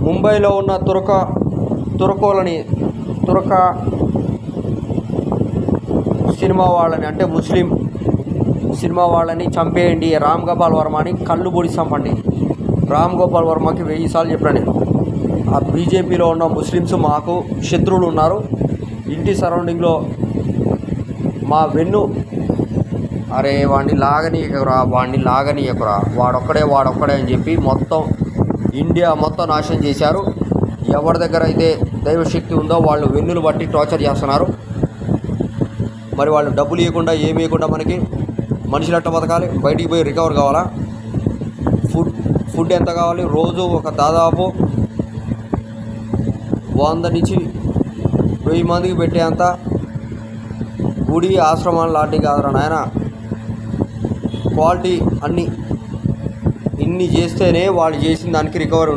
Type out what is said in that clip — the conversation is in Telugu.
ముంబైలో ఉన్న తురక సినిమా వాళ్ళని, అంటే ముస్లిం సినిమా వాళ్ళని చంపేయండి, రామ్ గోపాల్ వర్మని కళ్ళు పొడి చంపండి. రామ్ గోపాల్ వర్మకి 1000 సార్లు చెప్పాను నేను. ఆ బీజేపీలో ఉన్న ముస్లిమ్స్ మాకు శత్రువులు ఉన్నారు. ఇంటి సరౌండింగ్లో మా అరే వాడిని లాగనీయకురా, వాడొక్కడే అని చెప్పి మొత్తం ఇండియా మొత్తం నాశనం చేశారు. ఎవరి దగ్గర అయితే దైవశక్తి ఉందో వాళ్ళు వెన్నులు బట్టి టార్చర్ చేస్తున్నారు. మరి వాళ్ళు డబ్బులు ఇవ్వకుండా ఏమి ఇవ్వకుండా మనకి మనుషులు ఎట్ట బతకాలి? బయటికి పోయి రికవర్ కావాలా? ఫుడ్ ఎంత కావాలి? రోజు ఒక దాదాపు 100 నుంచి 1000 మందికి పెట్టేంత గుడి ఆశ్రమాలు లాంటివి కాదురా నాయన. క్వాలిటీ ఇన్ని చేస్తేనే వాళ్ళు చేసిన దానికి రికవర్